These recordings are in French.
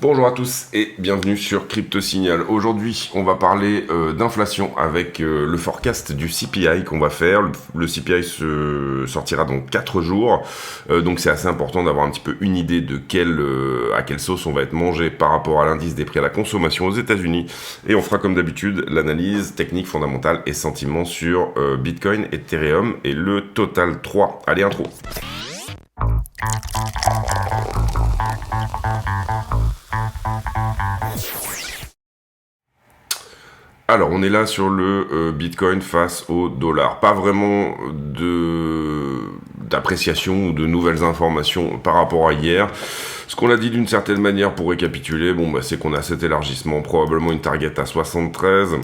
Bonjour à tous et bienvenue sur Crypto Signal. Aujourd'hui, on va parler d'inflation avec le forecast du CPI qu'on va faire. Le CPI se sortira dans 4 jours, donc c'est assez important d'avoir un petit peu une idée de à quelle sauce on va être mangé par rapport à l'indice des prix à la consommation aux États-Unis. Et on fera comme d'habitude l'analyse technique fondamentale et sentiments sur Bitcoin, Ethereum et le Total 3. Allez, intro. Alors, on est là sur le Bitcoin face au dollar. Pas vraiment d'appréciation ou de nouvelles informations par rapport à hier. Ce qu'on a dit d'une certaine manière pour récapituler, c'est qu'on a cet élargissement, probablement une target à 73.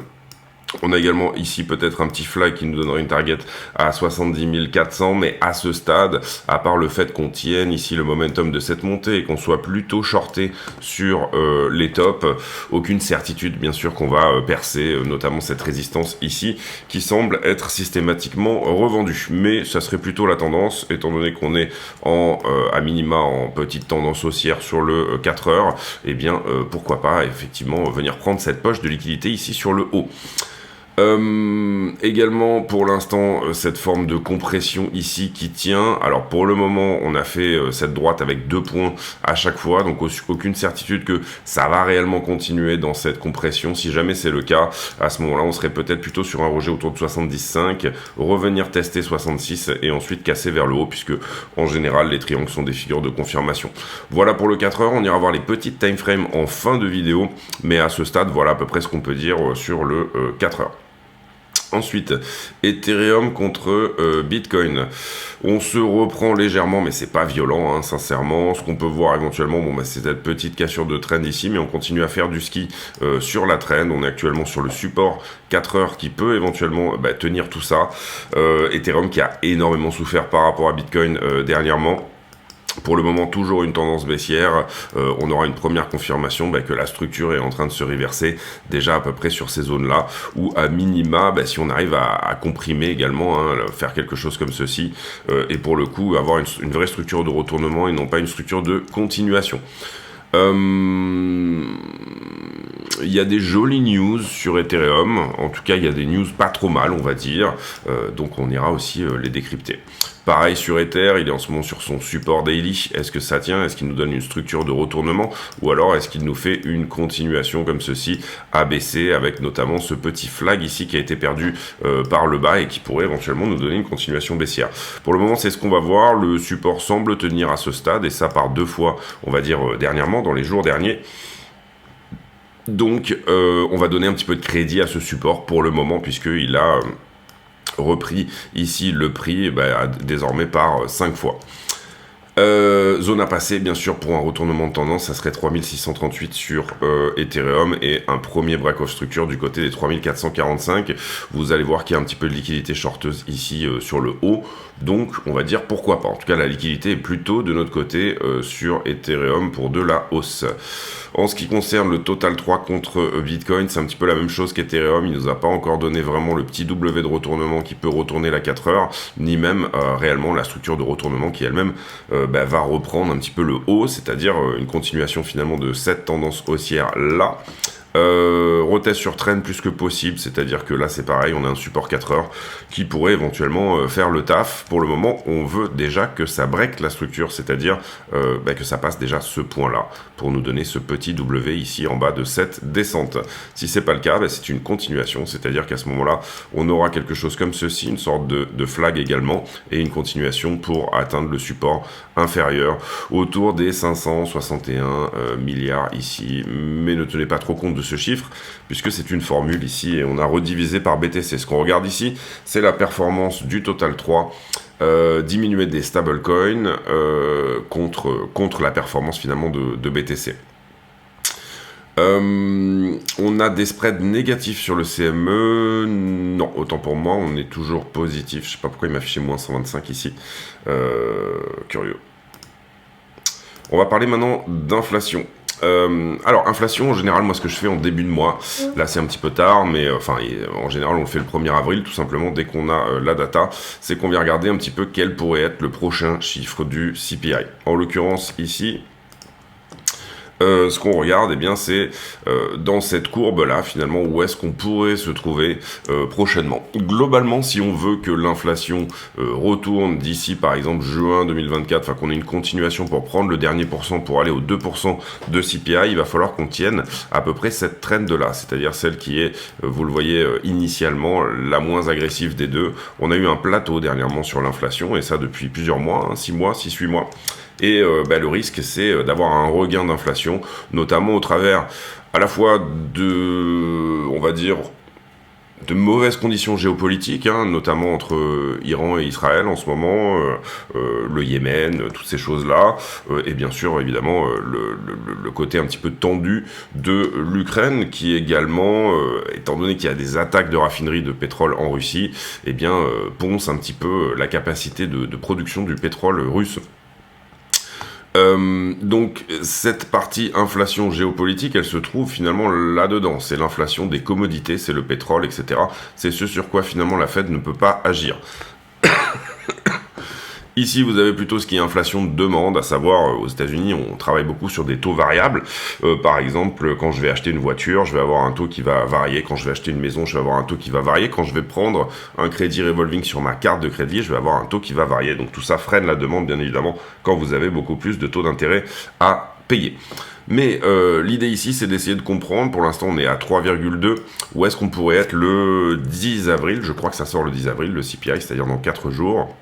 On a également ici peut-être un petit flag qui nous donnerait une target à 70 400, mais à ce stade, à part le fait qu'on tienne ici le momentum de cette montée et qu'on soit plutôt shorté sur les tops, aucune certitude bien sûr qu'on va percer notamment cette résistance ici qui semble être systématiquement revendue. Mais ça serait plutôt la tendance, étant donné qu'on est à minima en petite tendance haussière sur le 4 heures, et bien pourquoi pas effectivement venir prendre cette poche de liquidité ici sur le haut. Également pour l'instant cette forme de compression ici qui tient. Alors pour le moment on a fait cette droite avec 2 points à chaque fois, donc aucune certitude que ça va réellement continuer dans cette compression. Si jamais c'est le cas, à ce moment là on serait peut-être plutôt sur un rejet autour de 75, revenir tester 66 et ensuite casser vers le haut, puisque en général les triangles sont des figures de confirmation. Voilà pour le 4 heures, on ira voir les petites time frames en fin de vidéo, mais à ce stade voilà à peu près ce qu'on peut dire sur le 4 heures. Ensuite, Ethereum contre Bitcoin. On se reprend légèrement, mais c'est pas violent, hein, sincèrement. Ce qu'on peut voir éventuellement, c'est cette petite cassure de trend ici, mais on continue à faire du ski sur la trend. On est actuellement sur le support 4 heures qui peut éventuellement tenir tout ça. Ethereum qui a énormément souffert par rapport à Bitcoin dernièrement. Pour le moment, toujours une tendance baissière. On aura une première confirmation que la structure est en train de se reverser déjà à peu près sur ces zones-là, ou à minima, si on arrive à comprimer également, faire quelque chose comme ceci, et pour le coup, avoir une vraie structure de retournement et non pas une structure de continuation. Il y a des jolies news sur Ethereum, en tout cas il y a des news pas trop mal on va dire, donc on ira aussi les décrypter. Pareil sur Ether, il est en ce moment sur son support daily. Est-ce que ça tient? Est-ce qu'il nous donne une structure de retournement? Ou alors est-ce qu'il nous fait une continuation comme ceci, abaissée, avec notamment ce petit flag ici qui a été perdu par le bas et qui pourrait éventuellement nous donner une continuation baissière? Pour le moment, c'est ce qu'on va voir. Le support semble tenir à ce stade, et ça par 2 fois, on va dire, dernièrement, dans les jours derniers. Donc, on va donner un petit peu de crédit à ce support pour le moment, puisqu'il a repris ici le prix désormais par 5 fois. Zone à passer, bien sûr, pour un retournement de tendance, ça serait 3638 sur Ethereum et un premier break of structure du côté des 3445. Vous allez voir qu'il y a un petit peu de liquidité shorteuse ici sur le haut, donc on va dire pourquoi pas. En tout cas, la liquidité est plutôt de notre côté sur Ethereum pour de la hausse. En ce qui concerne le Total 3 contre Bitcoin, c'est un petit peu la même chose qu'Ethereum. Il nous a pas encore donné vraiment le petit W de retournement qui peut retourner la 4 heures, ni même réellement la structure de retournement qui elle-même va reprendre un petit peu le haut, c'est-à-dire une continuation finalement de cette tendance haussière là. Retest sur trend plus que possible, c'est-à-dire que là c'est pareil, on a un support 4 heures qui pourrait éventuellement faire le taf. Pour le moment, on veut déjà que ça break la structure, c'est-à-dire que ça passe déjà ce point-là pour nous donner ce petit W ici en bas de cette descente. Si c'est pas le cas, c'est une continuation, c'est-à-dire qu'à ce moment-là, on aura quelque chose comme ceci, une sorte de flag également, et une continuation pour atteindre le support inférieur autour des 561 milliards ici. Mais ne tenez pas trop compte de ce chiffre, puisque c'est une formule ici et on a redivisé par BTC. Ce qu'on regarde ici, c'est la performance du Total 3 diminuée des stablecoins contre la performance finalement de BTC. On a des spreads négatifs sur le CME. Non, autant pour moi, on est toujours positif. Je sais pas pourquoi il m'a affiché moins 125 ici. Curieux. On va parler maintenant d'inflation. Alors, inflation, en général, moi, ce que je fais en début de mois, là, c'est un petit peu tard, mais en général, on le fait le 1er avril, tout simplement, dès qu'on a la data, c'est qu'on vient regarder un petit peu quel pourrait être le prochain chiffre du CPI. En l'occurrence, ici, Ce qu'on regarde, eh bien, c'est dans cette courbe-là, finalement, où est-ce qu'on pourrait se trouver prochainement. Globalement, si on veut que l'inflation retourne d'ici, par exemple, juin 2024, enfin qu'on ait une continuation pour prendre le dernier pourcent pour aller au 2% de CPI, il va falloir qu'on tienne à peu près cette trend-là, c'est-à-dire celle qui est, vous le voyez initialement, la moins agressive des deux. On a eu un plateau dernièrement sur l'inflation, et ça depuis plusieurs mois, 6 mois, 6-8 mois. Et le risque, c'est d'avoir un regain d'inflation, notamment au travers à la fois de, on va dire, de mauvaises conditions géopolitiques, notamment entre Iran et Israël en ce moment, le Yémen, toutes ces choses-là, et bien sûr, évidemment, le côté un petit peu tendu de l'Ukraine, qui également, étant donné qu'il y a des attaques de raffineries de pétrole en Russie, eh bien, ponce un petit peu la capacité de production du pétrole russe. Donc cette partie inflation géopolitique, elle se trouve finalement là-dedans. C'est l'inflation des commodités, c'est le pétrole, etc. C'est ce sur quoi finalement la Fed ne peut pas agir. Ici, vous avez plutôt ce qui est inflation de demande, à savoir, aux États-Unis, on travaille beaucoup sur des taux variables. Par exemple, quand je vais acheter une voiture, je vais avoir un taux qui va varier. Quand je vais acheter une maison, je vais avoir un taux qui va varier. Quand je vais prendre un crédit revolving sur ma carte de crédit, je vais avoir un taux qui va varier. Donc tout ça freine la demande, bien évidemment, quand vous avez beaucoup plus de taux d'intérêt à payer. Mais l'idée ici, c'est d'essayer de comprendre. Pour l'instant, on est à 3,2. Où est-ce qu'on pourrait être le 10 avril? Je crois que ça sort le 10 avril, le CPI, c'est-à-dire dans 4 jours.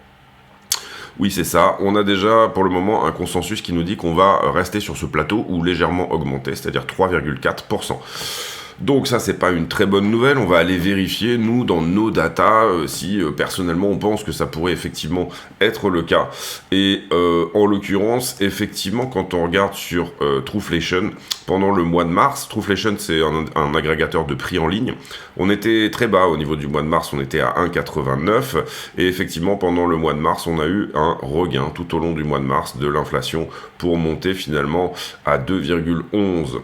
Oui, c'est ça. On a déjà, pour le moment, un consensus qui nous dit qu'on va rester sur ce plateau ou légèrement augmenter, c'est-à-dire 3,4%. Donc ça, c'est pas une très bonne nouvelle. On va aller vérifier, nous, dans nos datas, si personnellement on pense que ça pourrait effectivement être le cas. Et en l'occurrence, effectivement, quand on regarde sur Trueflation, pendant le mois de mars, Trueflation, c'est un agrégateur de prix en ligne, on était très bas au niveau du mois de mars, on était à 1,89. Et effectivement, pendant le mois de mars, on a eu un regain tout au long du mois de mars de l'inflation pour monter finalement à 2,11.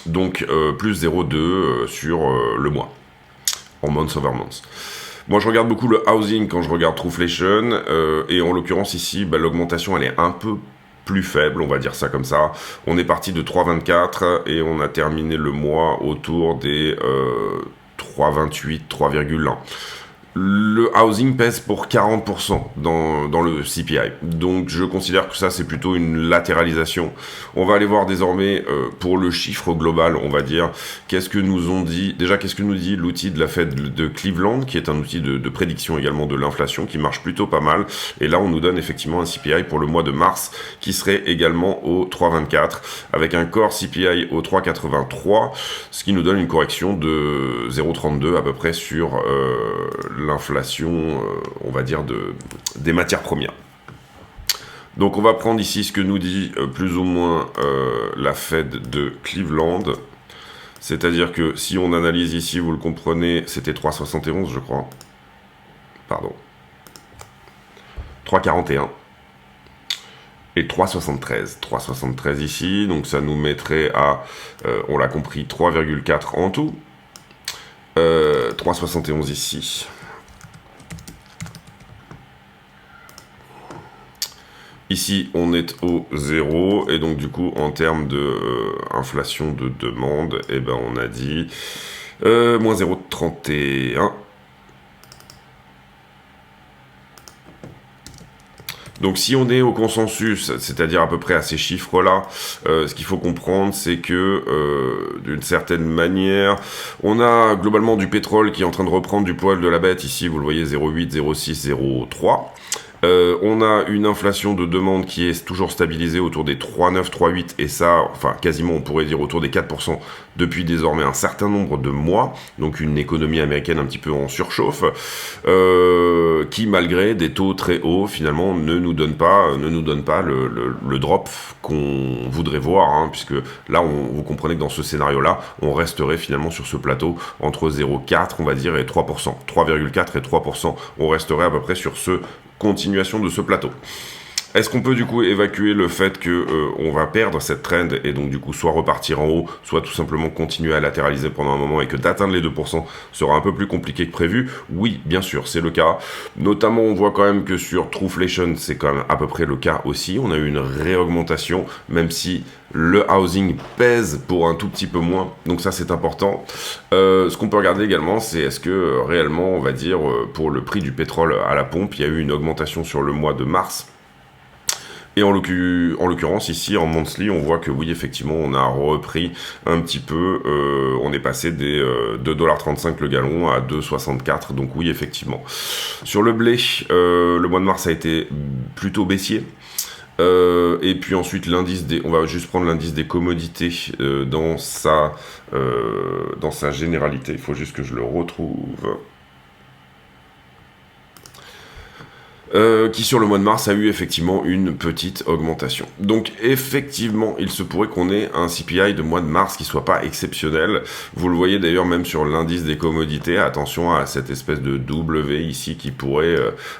Donc plus 0,2 sur le mois, en month over month. Moi je regarde beaucoup le housing quand je regarde Trueflation, et en l'occurrence ici, l'augmentation elle est un peu plus faible, on va dire ça comme ça. On est parti de 3,24 et on a terminé le mois autour des 3,28, 3,1. Le housing pèse pour 40% dans le CPI. Donc je considère que ça c'est plutôt une latéralisation. On va aller voir désormais pour le chiffre global, on va dire, qu'est-ce que nous dit l'outil de la Fed de Cleveland, qui est un outil de prédiction également de l'inflation, qui marche plutôt pas mal. Et là on nous donne effectivement un CPI pour le mois de mars, qui serait également au 3,24, avec un core CPI au 3,83, ce qui nous donne une correction de 0,32 à peu près sur l'inflation, on va dire, des matières premières. Donc on va prendre ici ce que nous dit plus ou moins la Fed de Cleveland. C'est-à-dire que si on analyse ici, vous le comprenez, c'était 3,71 je crois. Pardon. 3,41. Et 3,73. 3,73 ici, donc ça nous mettrait à, on l'a compris, 3,4 en tout. 3,71 ici. Ici, on est au 0, et donc du coup, en termes de inflation de demande, eh ben, on a dit moins 0,31. Donc si on est au consensus, c'est-à-dire à peu près à ces chiffres-là, ce qu'il faut comprendre, c'est que d'une certaine manière, on a globalement du pétrole qui est en train de reprendre du poil de la bête. Ici, vous le voyez, 0,8, 0,6, 0,3. On a une inflation de demande qui est toujours stabilisée autour des 3,9, 3,8, et ça, enfin quasiment on pourrait dire autour des 4% depuis désormais un certain nombre de mois, donc une économie américaine un petit peu en surchauffe, qui malgré des taux très hauts finalement ne nous donne pas le drop qu'on voudrait voir, puisque là vous comprenez que dans ce scénario-là, on resterait finalement sur ce plateau entre 0,4 on va dire et 3%, 3,4 et 3%, on resterait à peu près sur ce continuation de ce plateau. Est-ce qu'on peut du coup évacuer le fait que on va perdre cette trend et donc du coup soit repartir en haut, soit tout simplement continuer à latéraliser pendant un moment et que d'atteindre les 2% sera un peu plus compliqué que prévu? Oui, bien sûr, c'est le cas. Notamment, on voit quand même que sur Trueflation, c'est quand même à peu près le cas aussi. On a eu une réaugmentation, même si le housing pèse pour un tout petit peu moins. Donc ça, c'est important. Ce qu'on peut regarder également, c'est est-ce que réellement, on va dire, pour le prix du pétrole à la pompe, il y a eu une augmentation sur le mois de mars. Et en l'occurrence, ici, en monthly, on voit que oui, effectivement, on a repris un petit peu, on est passé des 2,35$ le gallon à 2,64$, donc oui, effectivement. Sur le blé, le mois de mars a été plutôt baissier. Et puis ensuite, on va juste prendre l'indice des commodités dans sa généralité. Il faut juste que je le retrouve. Qui sur le mois de mars a eu effectivement une petite augmentation. Donc effectivement, il se pourrait qu'on ait un CPI de mois de mars qui soit pas exceptionnel. Vous le voyez d'ailleurs même sur l'indice des commodités, attention à cette espèce de W ici qui pourrait...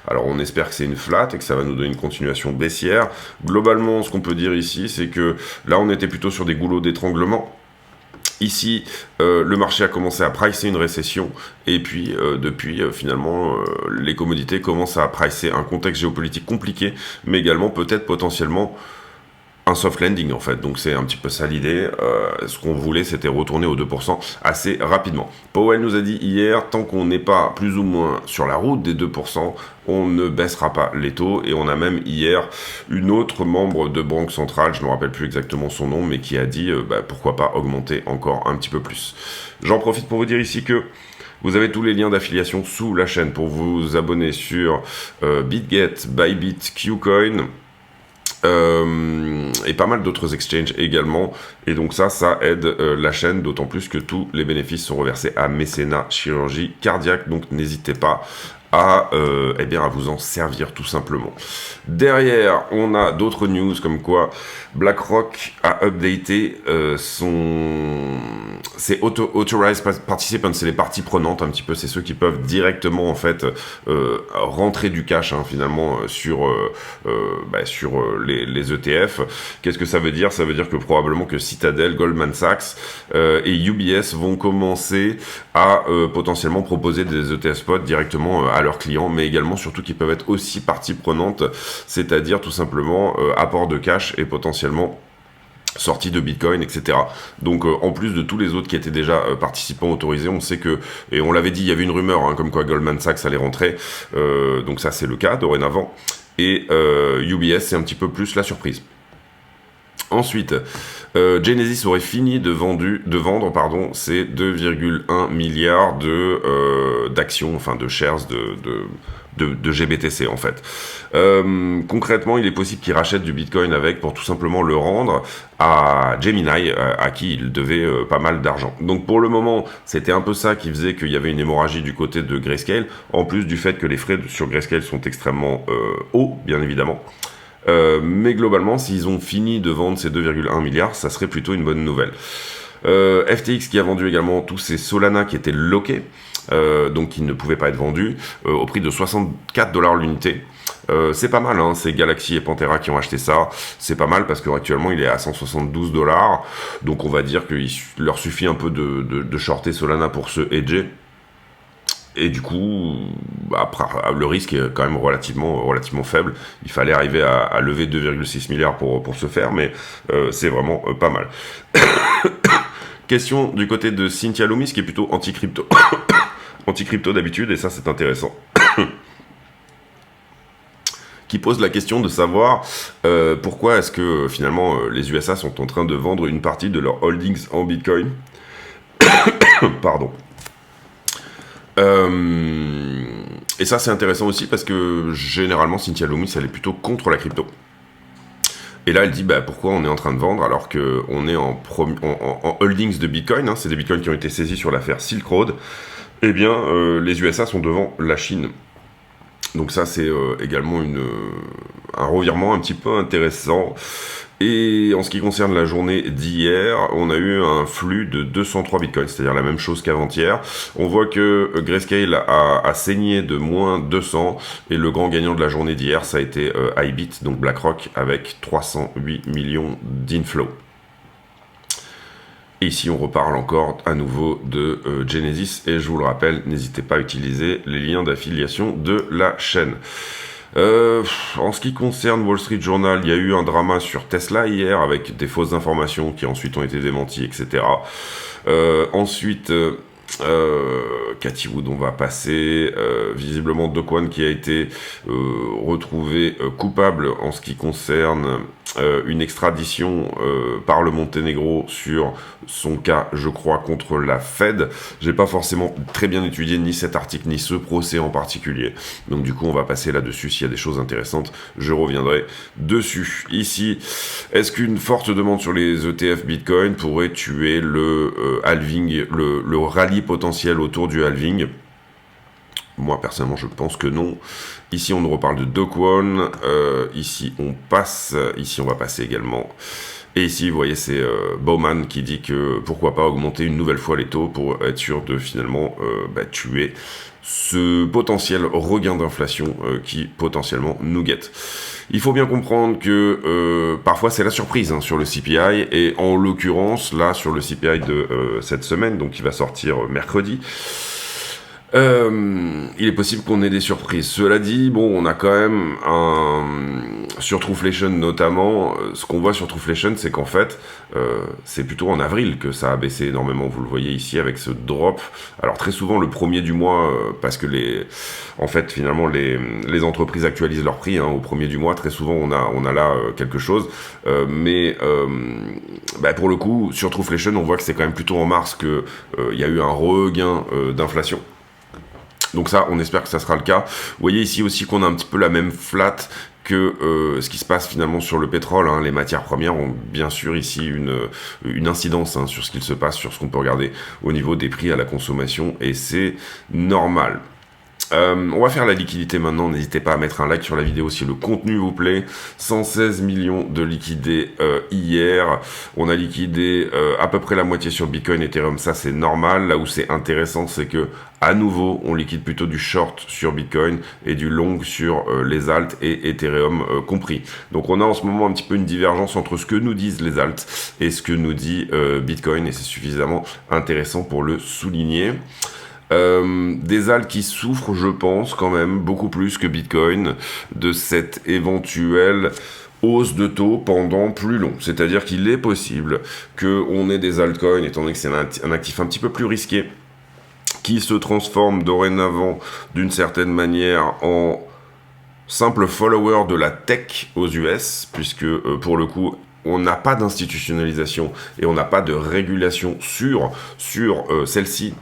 alors on espère que c'est une flat et que ça va nous donner une continuation baissière. Globalement, ce qu'on peut dire ici, c'est que là on était plutôt sur des goulots d'étranglement. Ici, le marché a commencé à pricer une récession et puis depuis, finalement, les commodités commencent à pricer un contexte géopolitique compliqué, mais également peut-être potentiellement un soft landing en fait, donc c'est un petit peu ça l'idée. Ce qu'on voulait, c'était retourner aux 2% assez rapidement. Powell nous a dit hier, tant qu'on n'est pas plus ou moins sur la route des 2%, on ne baissera pas les taux, et on a même hier une autre membre de banque centrale, je ne me rappelle plus exactement son nom, mais qui a dit pourquoi pas augmenter encore un petit peu plus. J'en profite pour vous dire ici que vous avez tous les liens d'affiliation sous la chaîne pour vous abonner sur BitGet, Bybit, Qcoin, et pas mal d'autres exchanges également, et donc ça aide la chaîne, d'autant plus que tous les bénéfices sont reversés à Mécénat Chirurgie Cardiaque, donc n'hésitez pas à vous en servir tout simplement. Derrière, on a d'autres news comme quoi BlackRock a updaté c'est Authorized Participants, c'est les parties prenantes un petit peu, c'est ceux qui peuvent directement en fait rentrer du cash finalement sur les ETF. Qu'est-ce que ça veut dire? Ça veut dire que probablement que Citadel, Goldman Sachs et UBS vont commencer à potentiellement proposer des ETF spot directement à leurs clients, mais également surtout qui peuvent être aussi partie prenante, c'est-à-dire tout simplement apport de cash et potentiellement sortie de Bitcoin, etc. Donc en plus de tous les autres qui étaient déjà participants autorisés, on sait que, et on l'avait dit, il y avait une rumeur comme quoi Goldman Sachs allait rentrer, donc ça c'est le cas dorénavant, et UBS c'est un petit peu plus la surprise. Ensuite, Genesis aurait fini de vendre ses 2,1 milliards d'actions, enfin de shares de GBTC en fait. Concrètement, il est possible qu'il rachète du Bitcoin avec pour tout simplement le rendre à Gemini, à qui il devait pas mal d'argent. Donc pour le moment, c'était un peu ça qui faisait qu'il y avait une hémorragie du côté de Grayscale, en plus du fait que les frais sur Grayscale sont extrêmement hauts, bien évidemment. Mais globalement, s'ils ont fini de vendre ces 2,1 milliards, ça serait plutôt une bonne nouvelle. FTX qui a vendu également tous ces Solana qui étaient lockés, donc qui ne pouvaient pas être vendus, au prix de 64$ l'unité. C'est pas mal, c'est Galaxy et Pantera qui ont acheté ça, c'est pas mal parce qu'actuellement il est à 172$, donc on va dire qu'il leur suffit un peu de shorter Solana pour se hedger. Et du coup, le risque est quand même relativement faible. Il fallait arriver à lever 2,6 milliards pour ce faire, mais c'est vraiment pas mal. Question du côté de Cynthia Loomis, qui est plutôt anti-crypto. Anti-crypto d'habitude, et ça c'est intéressant. Qui pose la question de savoir pourquoi est-ce que finalement les USA sont en train de vendre une partie de leurs holdings en Bitcoin. Pardon. Et ça c'est intéressant aussi parce que généralement Cynthia Loomis elle est plutôt contre la crypto. Et là elle dit pourquoi on est en train de vendre alors qu'on est en holdings de Bitcoin, c'est des Bitcoins qui ont été saisis sur l'affaire Silk Road. Eh bien les USA sont devant la Chine. Donc ça c'est également un revirement un petit peu intéressant. Et en ce qui concerne la journée d'hier, on a eu un flux de 203 bitcoins, c'est-à-dire la même chose qu'avant-hier. On voit que Grayscale a saigné de moins 200, et le grand gagnant de la journée d'hier, ça a été iBit, donc BlackRock, avec 308 millions d'inflow. Et ici, on reparle encore à nouveau de Genesis, et je vous le rappelle, n'hésitez pas à utiliser les liens d'affiliation de la chaîne. En ce qui concerne Wall Street Journal, il y a eu un drama sur Tesla hier avec des fausses informations qui ensuite ont été démenties, etc. Ensuite, Cathy Wood, on va passer. Visiblement, Do Kwon qui a été retrouvé coupable en ce qui concerne une extradition par le Monténégro sur son cas, je crois, contre la Fed. J'ai pas forcément très bien étudié ni cet article ni ce procès en particulier. Donc du coup, on va passer là-dessus. S'il y a des choses intéressantes, je reviendrai dessus. Ici, est-ce qu'une forte demande sur les ETF Bitcoin pourrait tuer le halving, le rallye potentiel autour du halving? Moi, personnellement, je pense que non. Ici, on nous reparle de Do Kwon. Ici, on passe. Ici, on va passer également. Et ici, vous voyez, c'est Bowman qui dit que pourquoi pas augmenter une nouvelle fois les taux pour être sûr de finalement tuer ce potentiel regain d'inflation qui potentiellement nous guette. Il faut bien comprendre que parfois c'est la surprise sur le CPI, et en l'occurrence là sur le CPI de cette semaine, donc qui va sortir mercredi, il est possible qu'on ait des surprises. Cela dit, bon, on a quand même sur Trueflation notamment, ce qu'on voit sur Trueflation, c'est qu'en fait, c'est plutôt en avril que ça a baissé énormément. Vous le voyez ici avec ce drop. Alors très souvent le premier du mois, parce que en fait, finalement, les entreprises actualisent leurs prix au premier du mois. Très souvent, on a là quelque chose. Mais pour le coup, sur Trueflation, on voit que c'est quand même plutôt en mars que il y a eu un regain d'inflation. Donc ça, on espère que ça sera le cas. Vous voyez ici aussi qu'on a un petit peu la même flat que ce qui se passe finalement sur le pétrole. Les matières premières ont bien sûr ici une incidence sur ce qu'il se passe, sur ce qu'on peut regarder au niveau des prix à la consommation, et c'est normal. On va faire la liquidité maintenant. N'hésitez pas à mettre un like sur la vidéo si le contenu vous plaît. 116 millions de liquidés hier. On a liquidé à peu près la moitié sur Bitcoin, Ethereum. Ça, c'est normal. Là où c'est intéressant, c'est que à nouveau, on liquide plutôt du short sur Bitcoin et du long sur les alts et Ethereum compris. Donc on a en ce moment un petit peu une divergence entre ce que nous disent les alts et ce que nous dit Bitcoin, et c'est suffisamment intéressant pour le souligner. Des alts qui souffrent, je pense, quand même beaucoup plus que Bitcoin de cette éventuelle hausse de taux pendant plus long. C'est-à-dire qu'il est possible qu'on ait des altcoins, étant donné que c'est un actif un petit peu plus risqué, qui se transforme dorénavant d'une certaine manière en simple follower de la tech aux US, puisque pour le coup, on n'a pas d'institutionnalisation et on n'a pas de régulation sur celle-ci.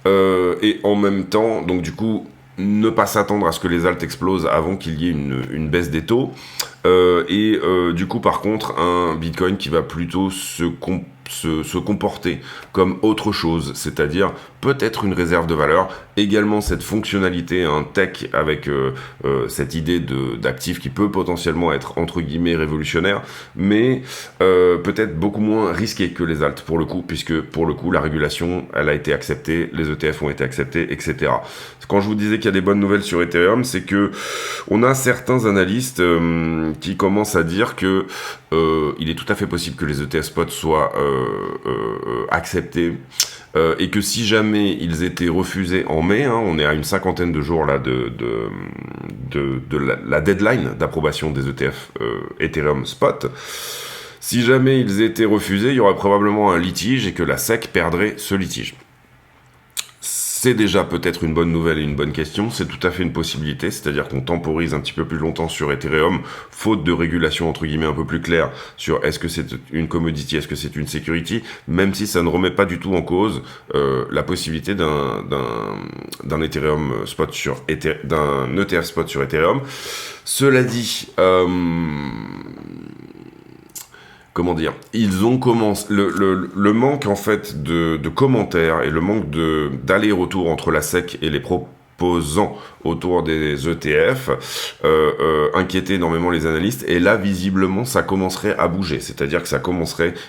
Et en même temps, donc du coup, ne pas s'attendre à ce que les alts explosent avant qu'il y ait une baisse des taux. Du coup, par contre, un Bitcoin qui va plutôt se comporter comme autre chose, c'est-à-dire peut-être une réserve de valeur, également cette fonctionnalité tech avec cette idée d'actif qui peut potentiellement être entre guillemets révolutionnaire, mais peut-être beaucoup moins risqué que les alts pour le coup, puisque pour le coup la régulation elle a été acceptée, les ETF ont été acceptés, etc. Quand je vous disais qu'il y a des bonnes nouvelles sur Ethereum, c'est que on a certains analystes qui commencent à dire que il est tout à fait possible que les ETF spot soient acceptés, et que si jamais ils étaient refusés en mai, on est à une cinquantaine de jours là de la deadline d'approbation des ETF Ethereum spot. Si jamais ils étaient refusés, il y aurait probablement un litige et que la SEC perdrait ce litige. C'est déjà peut-être une bonne nouvelle et une bonne question, c'est tout à fait une possibilité, c'est-à-dire qu'on temporise un petit peu plus longtemps sur Ethereum, faute de régulation entre guillemets un peu plus claire sur est-ce que c'est une commodity, est-ce que c'est une security, même si ça ne remet pas du tout en cause la possibilité d'un Ethereum spot d'un ETF spot sur Ethereum. Cela dit, comment dire, ils ont commencé, le manque en fait de commentaires et le manque d'aller-retour entre la SEC et les pesant autour des ETF inquiétait énormément les analystes, et là visiblement ça commencerait à bouger, c'est-à-dire que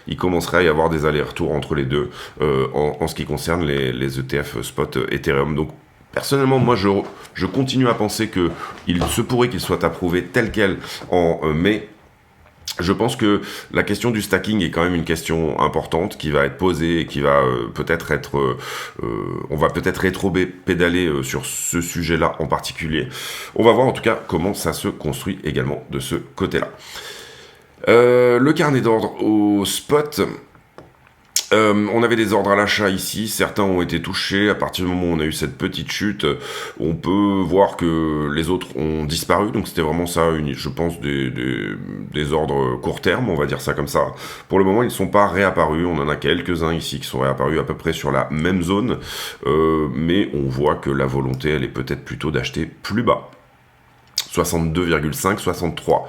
il commencerait à y avoir des allers-retours entre les deux en ce qui concerne les ETF spot Ethereum. Donc personnellement, moi je continue à penser que il se pourrait qu'il soit approuvé tel quel en mai. Je pense que la question du stacking est quand même une question importante qui va être posée et qui va peut-être être... on va peut-être rétro-pédaler sur ce sujet-là en particulier. On va voir en tout cas comment ça se construit également de ce côté-là. Le carnet d'ordre au spot... on avait des ordres à l'achat ici, certains ont été touchés. À partir du moment où on a eu cette petite chute, on peut voir que les autres ont disparu, donc c'était vraiment ça, je pense, des ordres court terme, on va dire ça comme ça. Pour le moment, ils ne sont pas réapparus, on en a quelques-uns ici qui sont réapparus à peu près sur la même zone, mais on voit que la volonté, elle est peut-être plutôt d'acheter plus bas. 62,5, 63.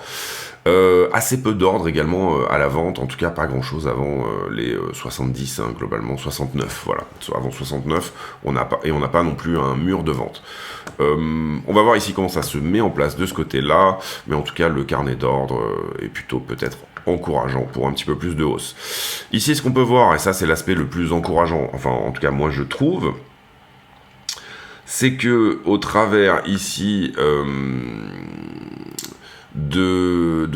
Assez peu d'ordre également à la vente, en tout cas pas grand chose avant les 70, hein, globalement 69, voilà. Avant 69, on n'a pas non plus un mur de vente. On va voir ici comment ça se met en place de ce côté-là, mais en tout cas le carnet d'ordre est plutôt peut-être encourageant pour un petit peu plus de hausse. Ici, ce qu'on peut voir, et ça c'est l'aspect le plus encourageant, enfin en tout cas moi je trouve, c'est que au travers ici de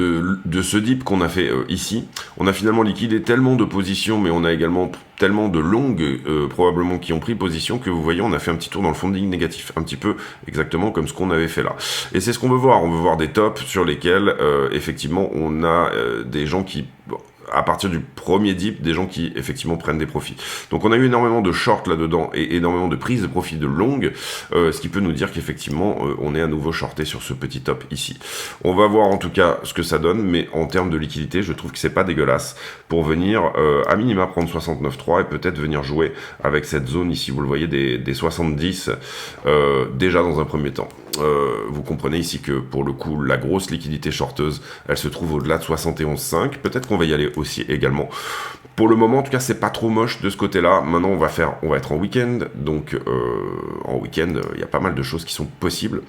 ce dip qu'on a fait ici, on a finalement liquidé tellement de positions, mais on a également tellement de longues probablement qui ont pris position, que vous voyez on a fait un petit tour dans le funding négatif, un petit peu exactement comme ce qu'on avait fait là. Et c'est ce qu'on veut voir, on veut voir des tops sur lesquels effectivement on a des gens qui... Bon, à partir du premier dip, des gens qui effectivement prennent des profits. Donc on a eu énormément de short là-dedans et énormément de prises de profit de longues, ce qui peut nous dire qu'effectivement on est à nouveau shorté sur ce petit top ici. On va voir en tout cas ce que ça donne, mais en termes de liquidité, je trouve que c'est pas dégueulasse pour venir à minima prendre 69,3 et peut-être venir jouer avec cette zone ici, vous le voyez, des 70 déjà dans un premier temps. Vous comprenez ici que pour le coup la grosse liquidité shorteuse elle se trouve au-delà de 71,5, peut-être qu'on va y aller aussi également. Pour le moment en tout cas c'est pas trop moche de ce côté là. Maintenant on va être en week-end, donc en week-end il y a pas mal de choses qui sont possibles.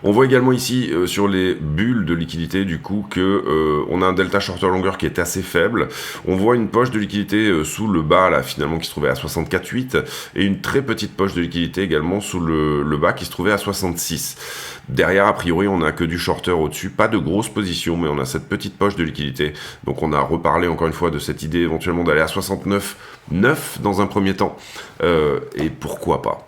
On voit également ici sur les bulles de liquidité du coup que on a un delta shorter longueur qui est assez faible. On voit une poche de liquidité sous le bas là finalement qui se trouvait à 64,8 et une très petite poche de liquidité également sous le bas qui se trouvait à 66. Derrière a priori on n'a que du shorter au-dessus, pas de grosse position mais on a cette petite poche de liquidité. Donc on a reparlé encore une fois de cette idée éventuellement d'aller à 69,9 dans un premier temps et pourquoi pas.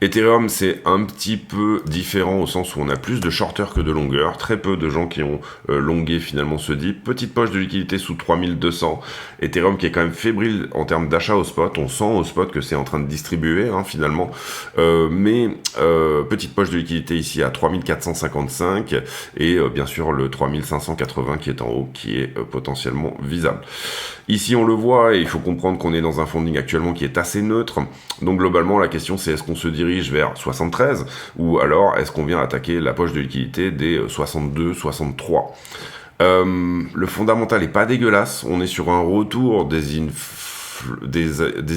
Ethereum, c'est un petit peu différent au sens où on a plus de shorters que de longueurs. Très peu de gens qui ont longué finalement ce dip. Petite poche de liquidité sous 3200. Ethereum qui est quand même fébrile en termes d'achat au spot. On sent au spot que c'est en train de distribuer finalement. Mais petite poche de liquidité ici à 3455. Et bien sûr le 3580 qui est en haut, qui est potentiellement visable. Ici on le voit et il faut comprendre qu'on est dans un funding actuellement qui est assez neutre. Donc globalement la question c'est est-ce qu'on se dirige vers 73 ou alors est-ce qu'on vient attaquer la poche de liquidité des 62, 63. Le fondamental est pas dégueulasse, on est sur un retour des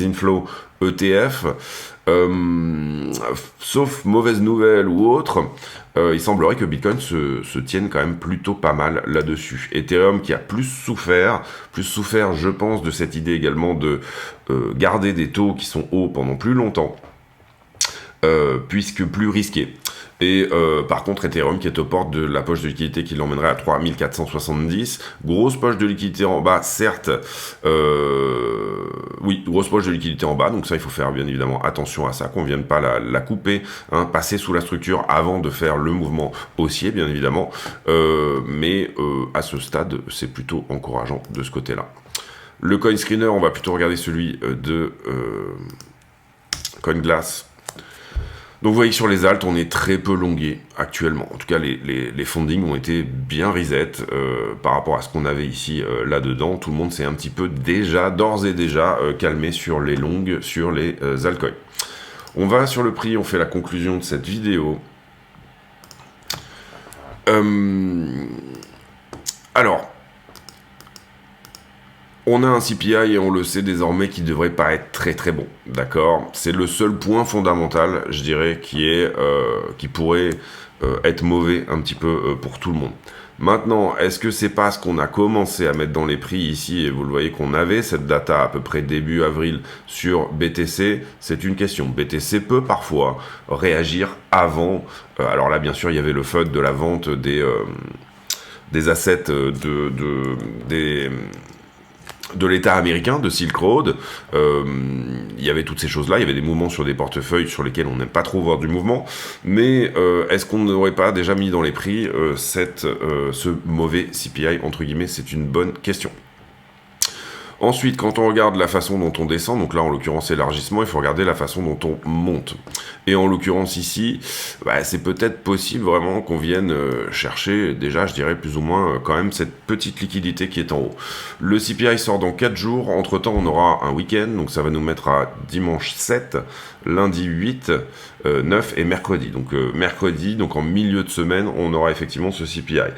inflows ETF, sauf mauvaise nouvelle ou autre, il semblerait que Bitcoin se tienne quand même plutôt pas mal là-dessus. Ethereum qui a plus souffert je pense de cette idée également de garder des taux qui sont hauts pendant plus longtemps, puisque plus risqué. Et par contre Ethereum qui est aux portes de la poche de liquidité qui l'emmènerait à 3470, grosse poche de liquidité en bas, certes, oui, grosse poche de liquidité en bas, donc ça il faut faire bien évidemment attention à ça, qu'on vienne pas la couper, passer sous la structure avant de faire le mouvement haussier bien évidemment, mais à ce stade c'est plutôt encourageant de ce côté-là. Le coin screener, on va plutôt regarder celui de CoinGlass. Donc vous voyez que sur les alts, on est très peu longué actuellement. En tout cas, les fundings ont été bien reset par rapport à ce qu'on avait ici là-dedans. Tout le monde s'est un petit peu d'ores et déjà calmé sur les longues, sur les altcoins. On va sur le prix, on fait la conclusion de cette vidéo. Alors, On a un CPI et on le sait désormais qui devrait pas être très très bon, d'accord? C'est le seul point fondamental, je dirais, qui pourrait être mauvais un petit peu pour tout le monde. Maintenant, est-ce que c'est parce qu'on a commencé à mettre dans les prix ici, et vous le voyez qu'on avait cette data à peu près début avril sur BTC? C'est une question. BTC peut parfois réagir avant. Alors là, bien sûr, il y avait le FUD de la vente des assets de l'État américain, de Silk Road. Il y avait toutes ces choses-là, il y avait des mouvements sur des portefeuilles sur lesquels on n'aime pas trop voir du mouvement, mais est-ce qu'on n'aurait pas déjà mis dans les prix ce mauvais CPI, entre guillemets? C'est une bonne question. Ensuite, quand on regarde la façon dont on descend, donc là en l'occurrence élargissement, il faut regarder la façon dont on monte. Et en l'occurrence ici, c'est peut-être possible vraiment qu'on vienne chercher déjà, je dirais plus ou moins quand même cette petite liquidité qui est en haut. Le CPI sort dans 4 jours, entre-temps on aura un week-end, donc ça va nous mettre à dimanche 7, lundi 8, 9 et mercredi. Donc mercredi, donc en milieu de semaine, on aura effectivement ce CPI.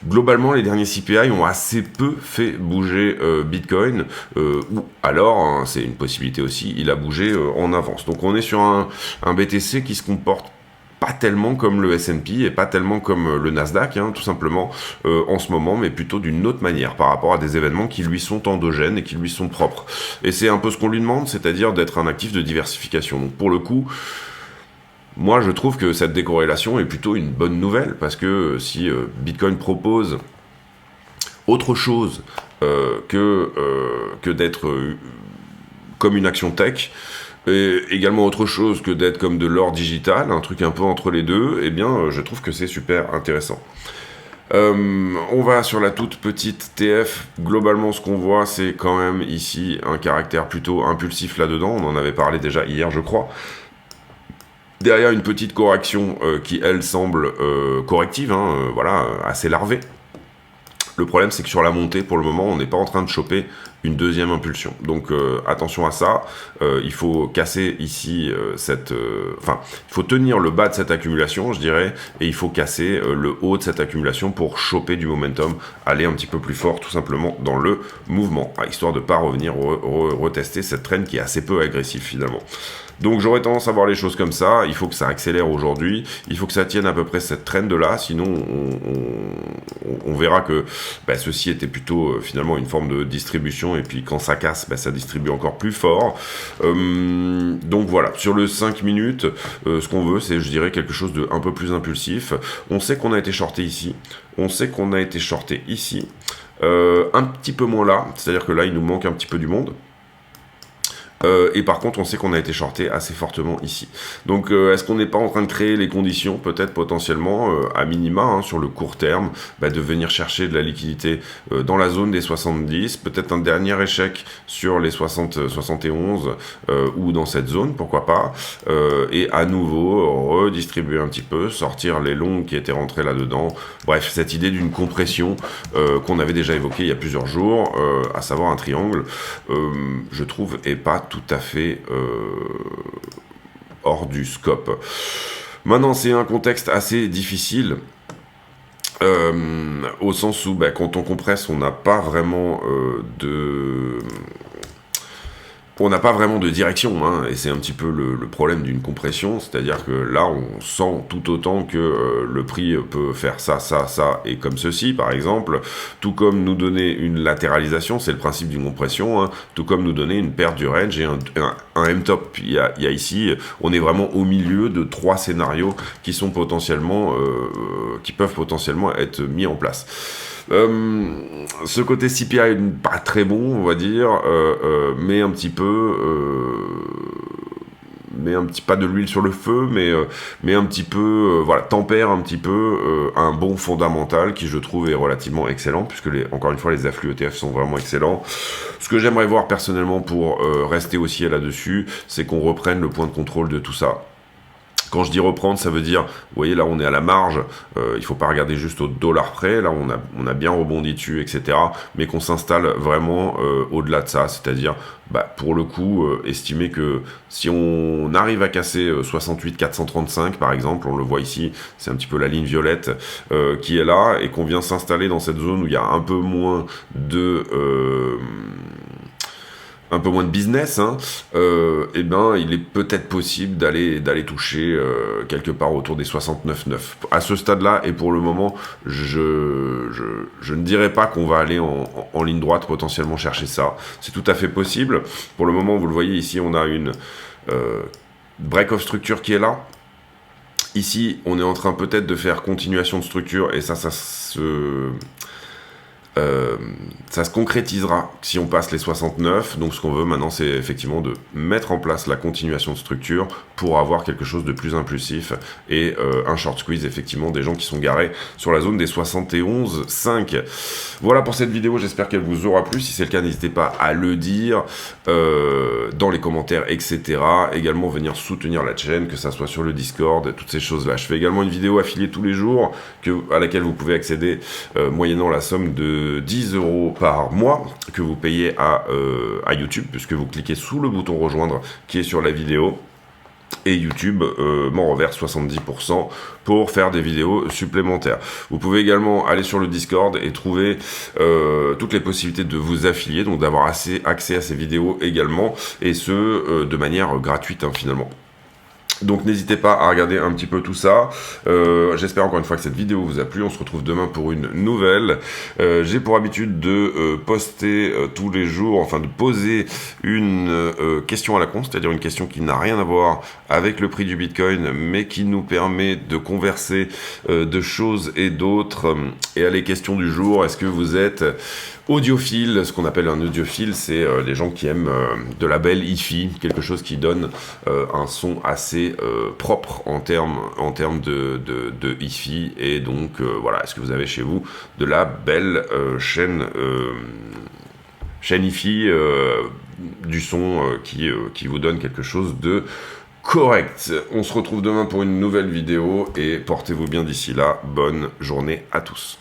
Globalement, les derniers CPI ont assez peu fait bouger Bitcoin, ou alors, hein, c'est une possibilité aussi, il a bougé en avance. Donc on est sur un BTC qui se comporte pas tellement comme le S&P et pas tellement comme le Nasdaq, hein, tout simplement en ce moment, mais plutôt d'une autre manière par rapport à des événements qui lui sont endogènes et qui lui sont propres. Et c'est un peu ce qu'on lui demande, c'est-à-dire d'être un actif de diversification. Donc pour le coup, moi je trouve que cette décorrélation est plutôt une bonne nouvelle, parce que si Bitcoin propose autre chose que d'être comme une action tech, et également autre chose que d'être comme de l'or digital, un truc un peu entre les deux, eh bien je trouve que c'est super intéressant. On va sur la toute petite TF. Globalement, ce qu'on voit, c'est quand même ici un caractère plutôt impulsif là-dedans. On en avait parlé déjà hier, je crois. Derrière une petite correction qui, elle, semble corrective, hein, voilà, assez larvée. Le problème, c'est que sur la montée, pour le moment, on n'est pas en train de choper une deuxième impulsion. Donc attention à ça. Il faut casser ici il faut tenir le bas de cette accumulation, je dirais, et il faut casser le haut de cette accumulation pour choper du momentum, aller un petit peu plus fort, tout simplement, dans le mouvement, histoire de ne pas revenir retester cette trend qui est assez peu agressive, finalement. Donc j'aurais tendance à voir les choses comme ça, il faut que ça accélère aujourd'hui, il faut que ça tienne à peu près cette trend-là, sinon on verra que ceci était plutôt finalement une forme de distribution, et puis quand ça casse, ça distribue encore plus fort. Donc voilà, sur le 5 minutes, ce qu'on veut, c'est, je dirais, quelque chose de un peu plus impulsif. On sait qu'on a été shorté ici, on sait qu'on a été shorté ici, un petit peu moins là, c'est-à-dire que là il nous manque un petit peu du monde. Et par contre, on sait qu'on a été shorté assez fortement ici. Donc, est-ce qu'on n'est pas en train de créer les conditions, peut-être potentiellement, à minima, hein, sur le court terme, de venir chercher de la liquidité dans la zone des 70, peut-être un dernier échec sur les 60, 71, ou dans cette zone, pourquoi pas, et à nouveau redistribuer un petit peu, sortir les longs qui étaient rentrés là-dedans. Bref, cette idée d'une compression qu'on avait déjà évoquée il y a plusieurs jours, à savoir un triangle, je trouve, est pas tout à fait hors du scope. Maintenant, c'est un contexte assez difficile, au sens où quand on compresse, on n'a pas vraiment on n'a pas vraiment de direction, hein, et c'est un petit peu le problème d'une compression, c'est-à-dire que là, on sent tout autant que le prix peut faire ça, ça, ça, et comme ceci, par exemple, tout comme nous donner une latéralisation, c'est le principe d'une compression, hein, tout comme nous donner une perte du range et un M-top. Il y a ici, on est vraiment au milieu de 3 scénarios qui sont potentiellement, qui peuvent potentiellement être mis en place. Ce côté CPI n'est pas très bon, on va dire, mais un petit peu, pas de l'huile sur le feu, mais un petit peu, tempère un petit peu un bon fondamental qui, je trouve, est relativement excellent, puisque encore une fois, les afflux ETF sont vraiment excellents. Ce que j'aimerais voir personnellement pour rester aussi là-dessus, c'est qu'on reprenne le point de contrôle de tout ça. Quand je dis reprendre, ça veut dire, vous voyez, là on est à la marge, il faut pas regarder juste au dollar près, là on a bien rebondi dessus, etc. Mais qu'on s'installe vraiment au-delà de ça, c'est-à-dire, pour le coup, estimer que si on arrive à casser 68 435 par exemple, on le voit ici, c'est un petit peu la ligne violette qui est là, et qu'on vient s'installer dans cette zone où il y a un peu moins de un peu moins de business, hein, eh ben, il est peut-être possible d'aller toucher quelque part autour des 69,9. À ce stade-là, et pour le moment, je ne dirais pas qu'on va aller en ligne droite potentiellement chercher ça. C'est tout à fait possible. Pour le moment, vous le voyez ici, on a une break of structure qui est là. Ici, on est en train peut-être de faire continuation de structure, et ça se concrétisera si on passe les 69. Donc ce qu'on veut maintenant, c'est effectivement de mettre en place la continuation de structure pour avoir quelque chose de plus impulsif et un short squeeze, effectivement, des gens qui sont garés sur la zone des 71,5. Voilà pour cette vidéo, j'espère qu'elle vous aura plu. Si c'est le cas, n'hésitez pas à le dire dans les commentaires, etc. Également venir soutenir la chaîne, que ça soit sur le Discord, toutes ces choses-là. Je fais également une vidéo affiliée tous les jours à laquelle vous pouvez accéder moyennant la somme de 10 € par mois que vous payez à YouTube, puisque vous cliquez sous le bouton rejoindre qui est sur la vidéo. Et YouTube m'en reverse 70% pour faire des vidéos supplémentaires. Vous pouvez également aller sur le Discord et trouver toutes les possibilités de vous affilier, donc d'avoir accès à ces vidéos également, et ce de manière gratuite, hein, finalement. Donc n'hésitez pas à regarder un petit peu tout ça. J'espère encore une fois que cette vidéo vous a plu. On se retrouve demain pour une nouvelle. J'ai pour habitude de poster tous les jours, enfin de poser une question à la con, c'est-à-dire une question qui n'a rien à voir avec le prix du Bitcoin, mais qui nous permet de converser de choses et d'autres. Et à les questions du jour, est-ce que vous êtes audiophile? Ce qu'on appelle un audiophile, c'est les gens qui aiment de la belle hi-fi, quelque chose qui donne un son assez propre en termes de hi-fi. Et donc voilà, est-ce que vous avez chez vous de la belle chaîne hi-fi, du son qui vous donne quelque chose de correct? On se retrouve demain pour une nouvelle vidéo et portez-vous bien d'ici là. Bonne journée à tous.